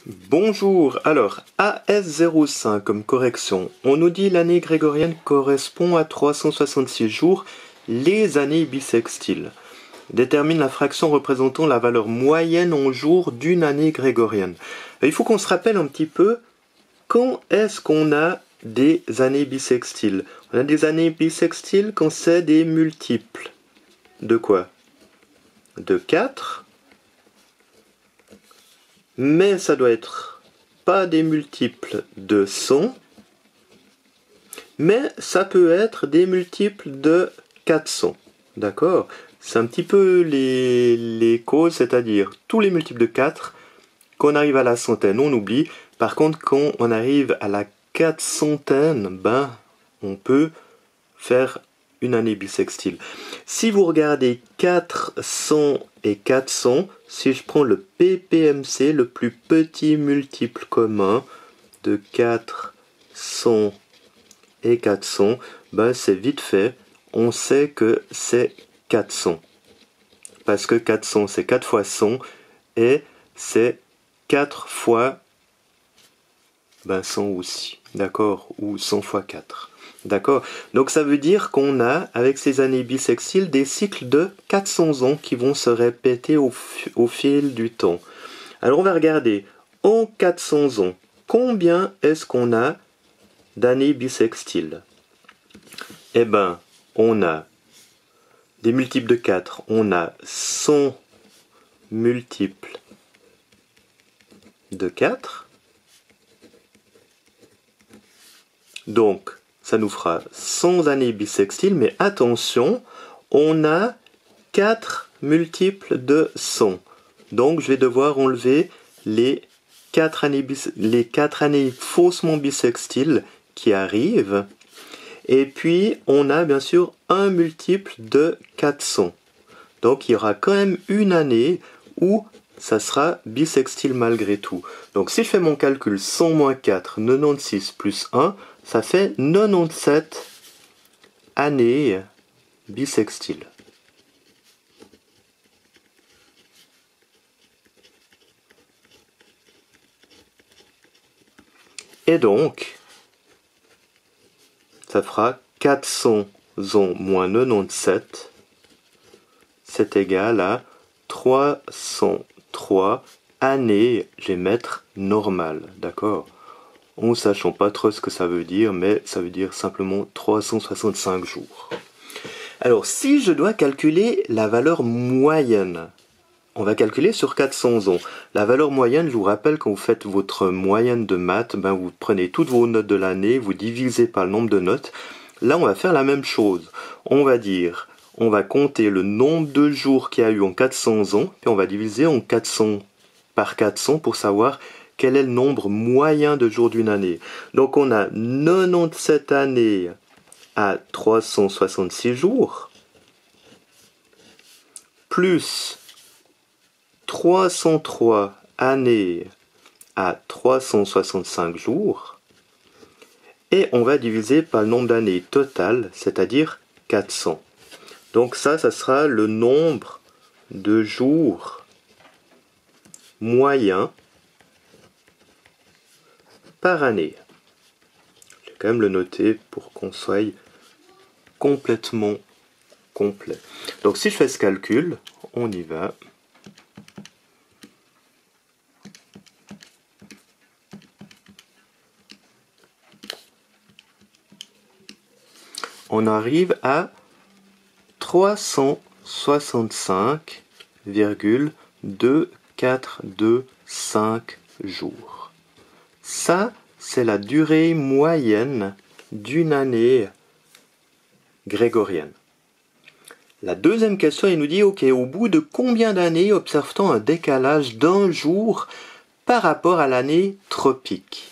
Bonjour, alors AS05 comme correction, on nous dit l'année grégorienne correspond à 366 jours, les années bissextiles. Détermine la fraction représentant la valeur moyenne en jours d'une année grégorienne. Il faut qu'on se rappelle un petit peu quand est-ce qu'on a des années bissextiles. On a des années bissextiles quand c'est des multiples. De quoi? De 4. Mais ça doit être pas des multiples de 100, mais ça peut être des multiples de 400. D'accord? C'est un petit peu les causes, c'est-à-dire tous les multiples de 4, quand on arrive à la centaine, on oublie. Par contre, quand on arrive à la 400aine, on peut faire une année bissextile. Si vous regardez 400 et 400, si je prends le PPMC, le plus petit multiple commun de 400 et 400, c'est vite fait. On sait que c'est 400. Parce que 400, c'est 4 fois 100 et c'est 4 fois 100 aussi. D'accord? Ou 100 fois 4. D'accord? Donc ça veut dire qu'on a, avec ces années bissextiles, des cycles de 400 ans qui vont se répéter au fil du temps. Alors on va regarder, en 400 ans, combien est-ce qu'on a d'années bissextiles? Eh bien, on a des multiples de 4, on a 100 multiples de 4. Donc, ça nous fera 100 années bissextiles, mais attention, on a 4 multiples de 100. Donc, je vais devoir enlever les 4 années faussement bissextiles qui arrivent. Et puis, on a bien sûr un multiple de 400. Donc, il y aura quand même une année où ça sera bissextile malgré tout. Donc, si je fais mon calcul 100 moins 4, 96 plus 1, ça fait 97 années bissextiles. Et donc, ça fera 400 ans moins 97, c'est égal à 303 années, je vais mettre normales, d'accord? En sachant pas trop ce que ça veut dire, mais ça veut dire simplement 365 jours. Alors, si je dois calculer la valeur moyenne, on va calculer sur 400 ans. La valeur moyenne, je vous rappelle, quand vous faites votre moyenne de maths, vous prenez toutes vos notes de l'année, vous divisez par le nombre de notes. Là, on va faire la même chose. On va compter le nombre de jours qu'il y a eu en 400 ans, puis on va diviser en 400 par 400 pour savoir quel est le nombre moyen de jours d'une année. Donc on a 97 années à 366 jours, plus 303 années à 365 jours, et on va diviser par le nombre d'années total, c'est-à-dire 400. Donc ça sera le nombre de jours moyens par année. Je vais quand même le noter pour qu'on soit complètement complet. Donc si je fais ce calcul, on y va. On arrive à 365,2425 jours. Ça, c'est la durée moyenne d'une année grégorienne. La deuxième question, il nous dit, ok, au bout de combien d'années observe-t-on un décalage d'un jour par rapport à l'année tropique?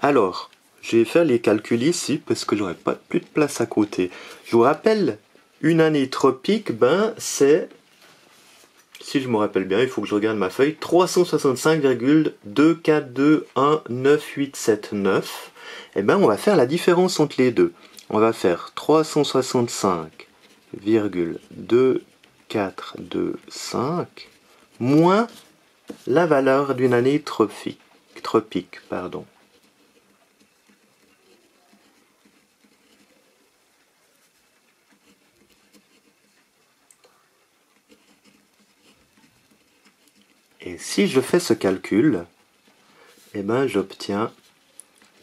Alors, je vais faire les calculs ici parce que j'aurai pas plus de place à côté. Je vous rappelle, une année tropique, c'est, si je me rappelle bien, il faut que je regarde ma feuille, 365,24219879. On va faire la différence entre les deux. On va faire 365,2425 moins la valeur d'une année tropique. tropiques, pardon. Et si je fais ce calcul, eh ben j'obtiens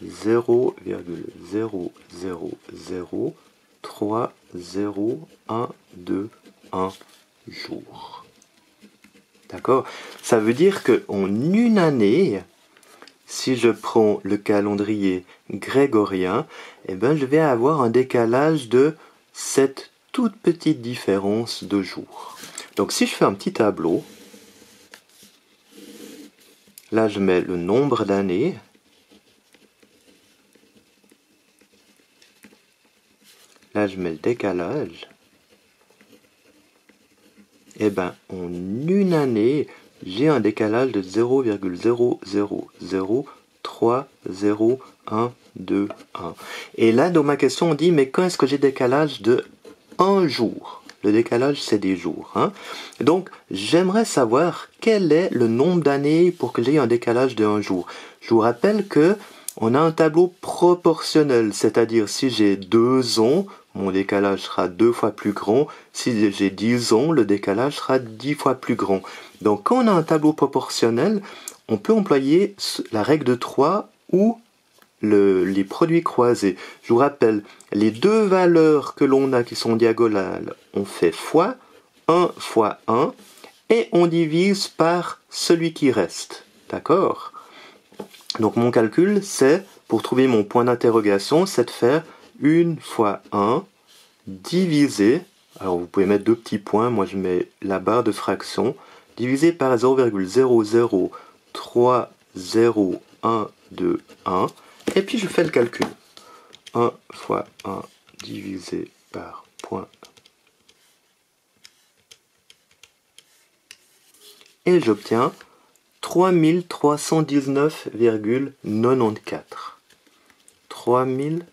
0,0003012 jours. D'accord? Ça veut dire qu'en une année, si je prends le calendrier grégorien, eh ben je vais avoir un décalage de cette toute petite différence de jours. Donc si je fais un petit tableau, là je mets le nombre d'années, là je mets le décalage, et bien en une année, j'ai un décalage de 0,0003012 Et là dans ma question on dit mais quand est-ce que j'ai décalage de un jour? Le décalage, c'est des jours. Hein? Donc, j'aimerais savoir quel est le nombre d'années pour que j'ai un décalage de un jour. Je vous rappelle que on a un tableau proportionnel, c'est-à-dire si j'ai 2 ans, mon décalage sera 2 fois plus grand. Si j'ai 10 ans, le décalage sera 10 fois plus grand. Donc, quand on a un tableau proportionnel, on peut employer la règle de 3 ou les produits croisés. Je vous rappelle, les deux valeurs que l'on a qui sont diagonales, on fait fois 1 fois 1 et on divise par celui qui reste. D'accord? Donc mon calcul, c'est, pour trouver mon point d'interrogation, c'est de faire 1 fois 1 divisé, alors vous pouvez mettre 2 petits points, moi je mets la barre de fraction, divisé par 0,0030121, et puis je fais le calcul. 1 fois 1 divisé par point. Et j'obtiens 3319,94.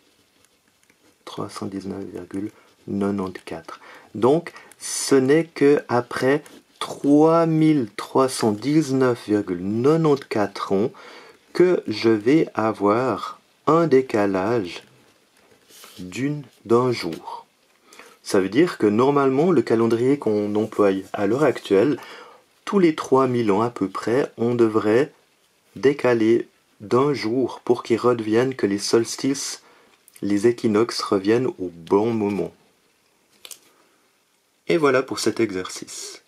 3319,94. Donc, ce n'est que après 3319,94 ans que je vais avoir un décalage d'un jour. Ça veut dire que normalement, le calendrier qu'on emploie à l'heure actuelle, tous les 3000 ans à peu près, on devrait décaler d'un jour pour qu'il redevienne que les solstices, les équinoxes reviennent au bon moment. Et voilà pour cet exercice.